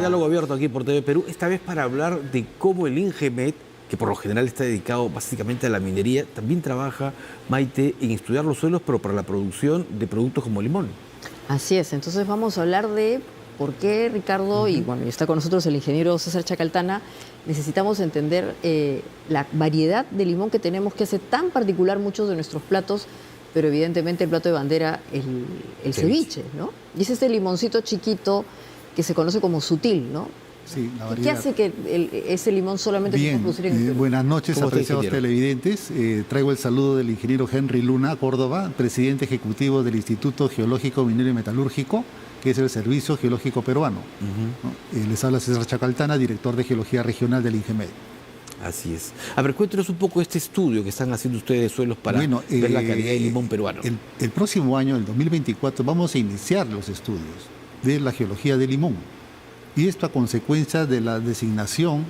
Diálogo Abierto aquí por TV Perú, esta vez para hablar de cómo el INGEMET, que por lo general está dedicado básicamente a la minería, también trabaja, Maite, en estudiar los suelos, pero para la producción de productos como limón. Así es, entonces vamos a hablar de por qué, Ricardo, y bueno, y está con nosotros el ingeniero César Chacaltana, necesitamos entender la variedad de limón que tenemos que hace tan particular muchos de nuestros platos, pero evidentemente el plato de bandera, el ceviche, ¿no? Y es este limoncito chiquito que se conoce como sutil, ¿no? Sí, la variedad. ¿Qué hace que ese limón solamente se pueda producir en el Perú? Buenas noches, apreciados ingeniero? televidentes. Traigo el saludo del ingeniero Henry Luna Córdoba, presidente ejecutivo del Instituto Geológico Minero y Metalúrgico, que es el Servicio Geológico Peruano. ¿No? Les habla César Chacaltana, director de Geología Regional del INGEMET. Así es. A ver, cuéntenos un poco este estudio que están haciendo ustedes de suelos para ver la calidad del limón peruano. El próximo año, el 2024, vamos a iniciar los estudios de la geología del limón. Y esto a consecuencia de la designación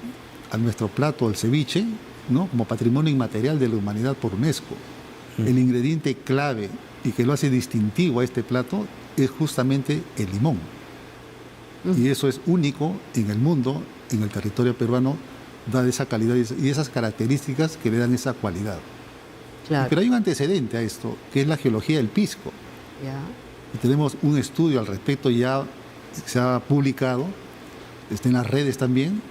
a nuestro plato, el ceviche, ¿no?, como patrimonio inmaterial de la humanidad por UNESCO. El ingrediente clave y que lo hace distintivo a este plato es justamente el limón. Y eso es único en el mundo, en el territorio peruano, da esa calidad y esas características que le dan esa cualidad. Claro. Pero hay un antecedente a esto, que es la geología del pisco. Ya. Y tenemos un estudio al respecto ya, se ha publicado, está en las redes también,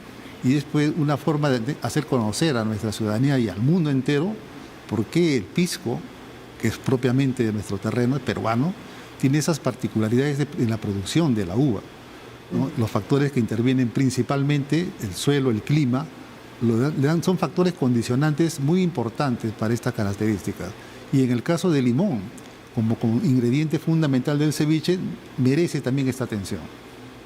y es pues una forma de hacer conocer a nuestra ciudadanía y al mundo entero por qué el pisco, que es propiamente de nuestro terreno peruano, tiene esas particularidades en la producción de la uva, ¿no? Los factores que intervienen principalmente, el suelo, el clima, son factores condicionantes muy importantes para estas características. Y en el caso del limón, como ingrediente fundamental del ceviche, merece también esta atención.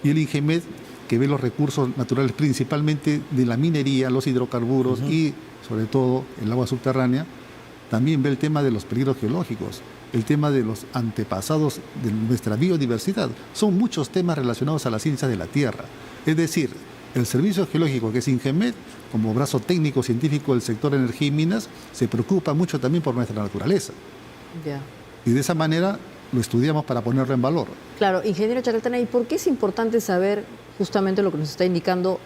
Y el INGEMET, que ve los recursos naturales principalmente de la minería, los hidrocarburos y sobre todo el agua subterránea, también ve el tema de los peligros geológicos, el tema de los antepasados de nuestra biodiversidad. Son muchos temas relacionados a las ciencias de la tierra. Es decir, el Servicio Geológico, que es INGEMET, como brazo técnico científico del sector energía y minas, se preocupa mucho también por nuestra naturaleza. Ya. Y de esa manera lo estudiamos para ponerlo en valor. Claro, ingeniero Chacaltana, ¿y por qué es importante saber justamente lo que nos está indicando,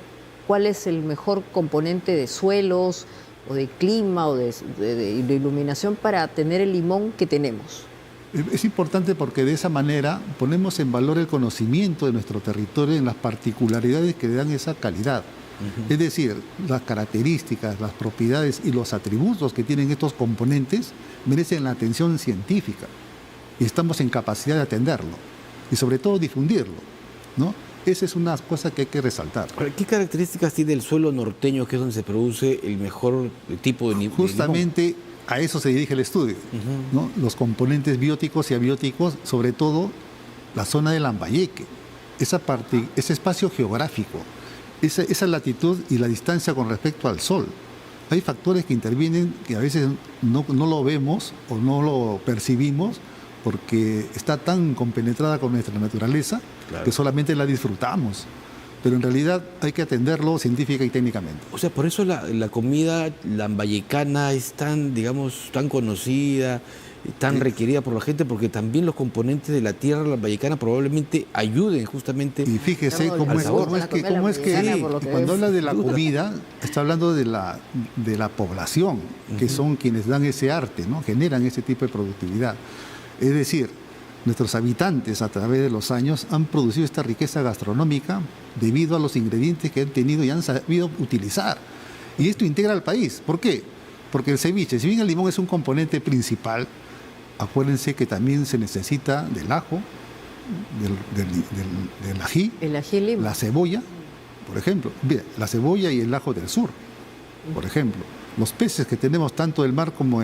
cuál es el mejor componente de suelos o de clima o de iluminación para tener el limón que tenemos? Es importante porque de esa manera ponemos en valor el conocimiento de nuestro territorio en las particularidades que le dan esa calidad. Es decir, las características, las propiedades y los atributos que tienen estos componentes merecen la atención científica y estamos en capacidad de atenderlo y sobre todo difundirlo, ¿no? Esa es una cosa que hay que resaltar. Ahora, ¿qué características tiene el suelo norteño, que es donde se produce el mejor tipo de limón? Justamente a eso se dirige el estudio, ¿no? Los componentes bióticos y abióticos, sobre todo la zona de Lambayeque, esa parte, ese espacio geográfico, esa latitud y la distancia con respecto al sol. Hay factores que intervienen que a veces no lo vemos o no lo percibimos porque está tan compenetrada con nuestra naturaleza, claro, que solamente la disfrutamos. Pero en realidad hay que atenderlo científica y técnicamente. O sea, por eso la comida lambayecana es tan, digamos, tan conocida, tan requerida por la gente, porque también los componentes de la tierra lambayecana probablemente ayuden justamente. Y fíjese cómo es que cuando habla de la comida, está hablando de la población, que son quienes dan ese arte, ¿no? Generan ese tipo de productividad. Es decir, nuestros habitantes a través de los años han producido esta riqueza gastronómica debido a los ingredientes que han tenido y han sabido utilizar. Y esto integra al país. ¿Por qué? Porque el ceviche, si bien el limón es un componente principal, acuérdense que también se necesita del ajo, del ají, el ají lima, la cebolla, por ejemplo. Mira, la cebolla y el ajo del sur, por ejemplo. Los peces que tenemos tanto del mar como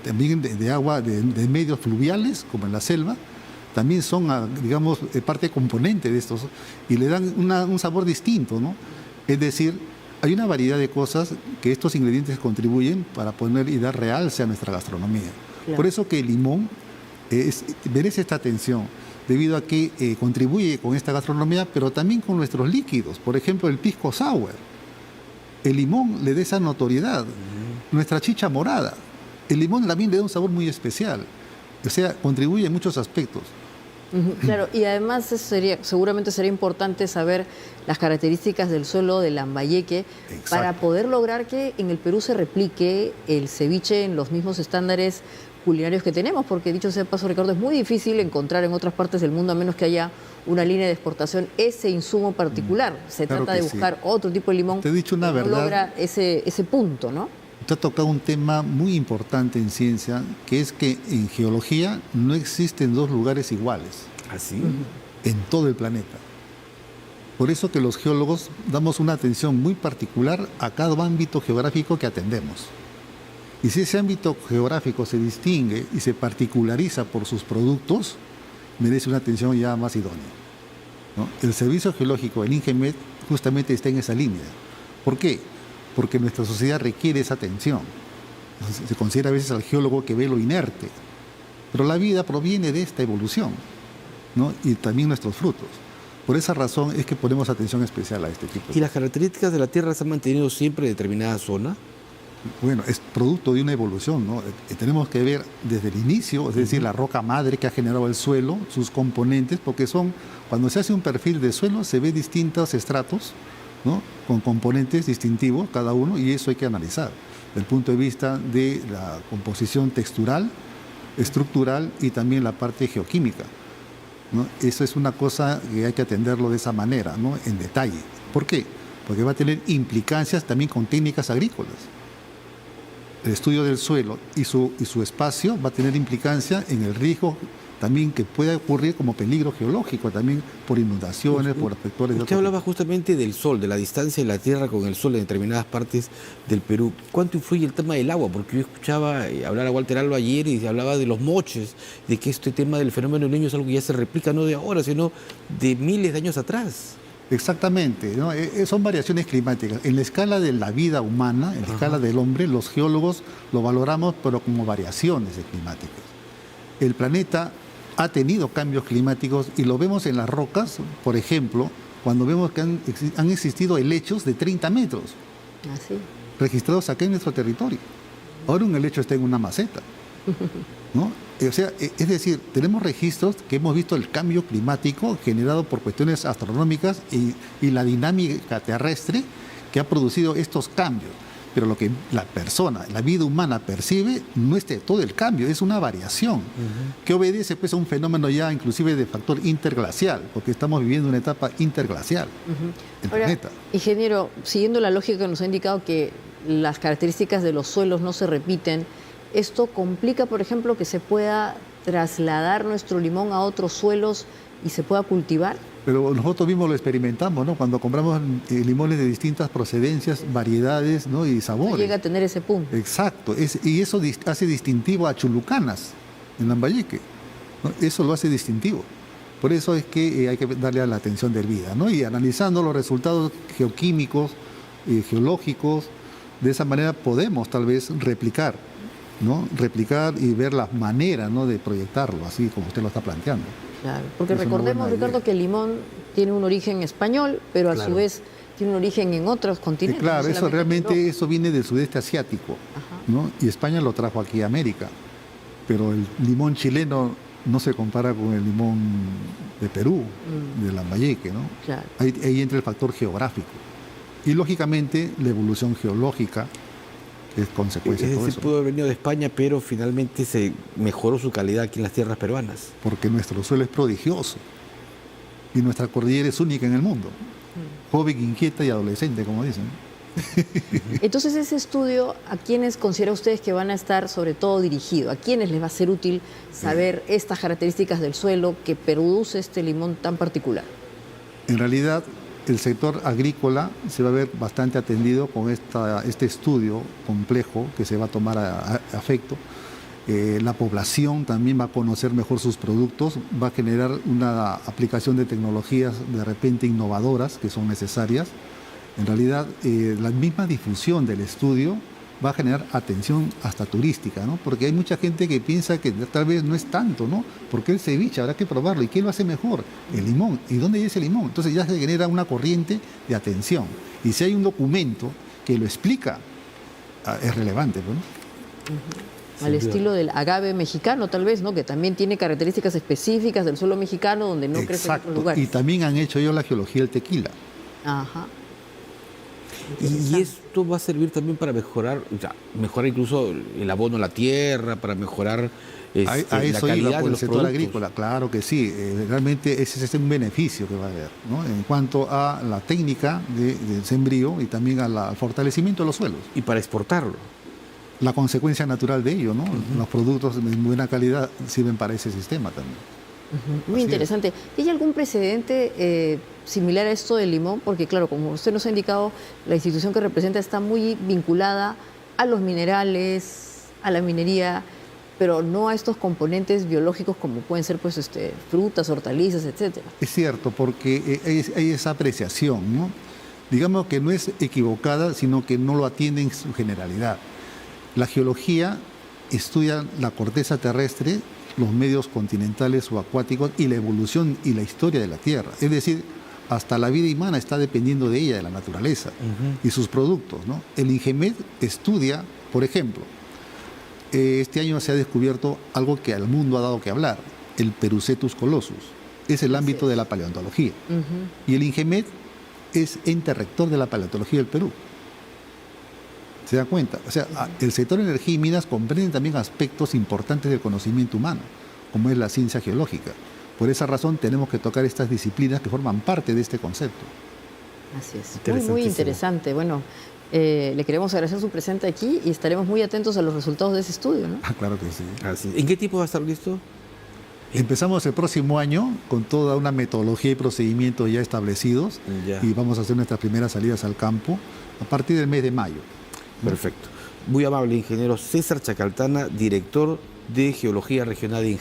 también de agua, de medios fluviales, como en la selva, también son, digamos, parte componente de estos y le dan un sabor distinto, ¿no? Es decir, hay una variedad de cosas que estos ingredientes contribuyen para poner y dar realce a nuestra gastronomía. Claro. Por eso que el limón merece esta atención, debido a que contribuye con esta gastronomía, pero también con nuestros líquidos. Por ejemplo, el pisco sour. El limón le da esa notoriedad. Nuestra chicha morada. El limón también le da un sabor muy especial. O sea, contribuye en muchos aspectos. Ujú, claro, y además seguramente sería importante saber las características del suelo de Lambayeque para Exacto. poder lograr que en el Perú se replique el ceviche en los mismos estándares culinarios que tenemos, porque dicho sea de paso, Ricardo, es muy difícil encontrar en otras partes del mundo, a menos que haya una línea de exportación, ese insumo particular. Se Claro trata de que sí. buscar otro tipo de limón Te he dicho una que no verdad. logra ese punto, ¿no? Usted ha tocado un tema muy importante en ciencia, que es que en geología no existen dos lugares iguales ¿Así? en todo el planeta. Por eso que los geólogos damos una atención muy particular a cada ámbito geográfico que atendemos. Y si ese ámbito geográfico se distingue y se particulariza por sus productos, merece una atención ya más idónea, ¿no? El servicio geológico, el INGEMET, justamente está en esa línea. ¿Por qué? Porque nuestra sociedad requiere esa atención. Se considera a veces al geólogo que ve lo inerte, pero la vida proviene de esta evolución, ¿no? Y también nuestros frutos. Por esa razón es que ponemos atención especial a este tipo de ¿Y las características de la Tierra se han mantenido siempre en determinada zona? Bueno, es producto de una evolución, ¿no? Tenemos que ver desde el inicio, es decir, la roca madre que ha generado el suelo, sus componentes, porque cuando se hace un perfil de suelo, se ve distintos estratos, ¿no? Con componentes distintivos cada uno, y eso hay que analizar desde el punto de vista de la composición textural, estructural y también la parte geoquímica, ¿no? Eso es una cosa que hay que atenderlo de esa manera, ¿no? En detalle. ¿Por qué? Porque va a tener implicancias también con técnicas agrícolas. El estudio del suelo y su espacio va a tener implicancia en el riesgo también que puede ocurrir como peligro geológico, también por inundaciones, por factores de Usted otro hablaba justamente del sol, de la distancia de la Tierra con el sol en determinadas partes del Perú. ¿Cuánto influye el tema del agua? Porque yo escuchaba hablar a Walter Alba ayer y se hablaba de los moches, de que este tema del fenómeno del Niño es algo que ya se replica no de ahora, sino de miles de años atrás. Exactamente, ¿no? Son variaciones climáticas. En la escala de la vida humana, en la escala del hombre, los geólogos lo valoramos, pero como variaciones climáticas. El planeta ha tenido cambios climáticos y lo vemos en las rocas, por ejemplo, cuando vemos que han existido helechos de 30 metros Así. registrados acá en nuestro territorio. Ahora un helecho está en una maceta, ¿no? O sea, es decir, tenemos registros que hemos visto el cambio climático generado por cuestiones astronómicas y la dinámica terrestre que ha producido estos cambios. Pero lo que la persona, la vida humana percibe no es de todo el cambio, es una variación que obedece pues a un fenómeno ya inclusive de factor interglacial, porque estamos viviendo una etapa interglacial del Ahora, planeta. ingeniero, siguiendo la lógica que nos ha indicado que las características de los suelos no se repiten, ¿esto complica, por ejemplo, que se pueda trasladar nuestro limón a otros suelos y se pueda cultivar? Pero nosotros mismos lo experimentamos, ¿no? Cuando compramos limones de distintas procedencias, variedades, ¿no? Y sabores. No llega a tener ese punto. Exacto, y eso hace distintivo a Chulucanas, en Lambayeque, ¿no? Eso lo hace distintivo. Por eso es que hay que darle a la atención debida, ¿no? Y analizando los resultados geoquímicos, geológicos, de esa manera podemos tal vez replicar, ¿no? Replicar y ver las maneras, ¿no? De proyectarlo, así como usted lo está planteando. Claro, porque Es una recordemos, buena Ricardo, idea. que el limón tiene un origen español, pero a su vez tiene un origen en otros continentes. Claro, no eso solamente en realmente Europa. eso viene del sudeste asiático, Ajá. ¿no? Y España lo trajo aquí a América. Pero el limón chileno no se compara con el limón de Perú, de Lambayeque, ¿no? Claro. Ahí entra el factor geográfico. Y lógicamente la evolución geológica es consecuencia Es de todo decir, eso. pudo haber venido de España, pero finalmente se mejoró su calidad aquí en las tierras peruanas. Porque nuestro suelo es prodigioso y nuestra cordillera es única en el mundo. Joven, inquieta y adolescente, como dicen. Entonces, ese estudio, ¿a quiénes considera ustedes que van a estar sobre todo dirigido? ¿A quiénes les va a ser útil saber estas características del suelo que produce este limón tan particular? En realidad, el sector agrícola se va a ver bastante atendido con este estudio complejo que se va a tomar a efecto. La población también va a conocer mejor sus productos, va a generar una aplicación de tecnologías de repente innovadoras que son necesarias. En realidad, la misma difusión del estudio va a generar atención hasta turística, ¿no? Porque hay mucha gente que piensa que tal vez no es tanto, ¿no? Porque el ceviche habrá que probarlo. ¿Y quién lo hace mejor? El limón. ¿Y dónde hay ese limón? Entonces ya se genera una corriente de atención. Y si hay un documento que lo explica, es relevante, ¿no? al duda. estilo del agave mexicano, tal vez, ¿no? Que también tiene características específicas del suelo mexicano donde no crece en otros Exacto. lugares. Y también han hecho ellos la geología del tequila. Ajá. Y Interesante. esto va a servir también para mejorar, o sea, mejorar incluso el abono a la tierra, para mejorar A la eso calidad iba por de el los sector productos. agrícola, claro que sí. Realmente ese es un beneficio que va a haber, ¿no? En cuanto a la técnica del sembrío y también al fortalecimiento de los suelos. Y para exportarlo. La consecuencia natural de ello, ¿no? Los productos de buena calidad sirven para ese sistema también. Muy Así interesante. ¿Y hay algún precedente similar a esto del limón? Porque claro, como usted nos ha indicado, la institución que representa está muy vinculada a los minerales, a la minería, pero no a estos componentes biológicos como pueden ser pues frutas, hortalizas, etcétera. Es cierto, porque hay esa apreciación, ¿no? Digamos que no es equivocada, sino que no lo atiende en su generalidad. La geología estudia la corteza terrestre, los medios continentales o acuáticos y la evolución y la historia de la Tierra. Es decir, hasta la vida humana está dependiendo de ella, de la naturaleza y sus productos, ¿no? El INGEMET estudia, por ejemplo, este año se ha descubierto algo que al mundo ha dado que hablar, el Perucetus colossus. Es el ámbito de la paleontología. Y el INGEMET es ente rector de la paleontología del Perú. ¿Se da cuenta? O sea, el sector de energía y minas comprende también aspectos importantes del conocimiento humano, como es la ciencia geológica. Por esa razón tenemos que tocar estas disciplinas que forman parte de este concepto. Así es. Muy Interesantísimo. interesante. Bueno, le queremos agradecer su presencia aquí y estaremos muy atentos a los resultados de ese estudio, ¿no? Claro que sí. Así. ¿En qué tiempo va a estar listo? Empezamos el próximo año con toda una metodología y procedimientos ya establecidos Ya. y vamos a hacer nuestras primeras salidas al campo a partir del mes de mayo. Perfecto. Muy amable, ingeniero César Chacaltana, director de Geología Regional de Ingeniería.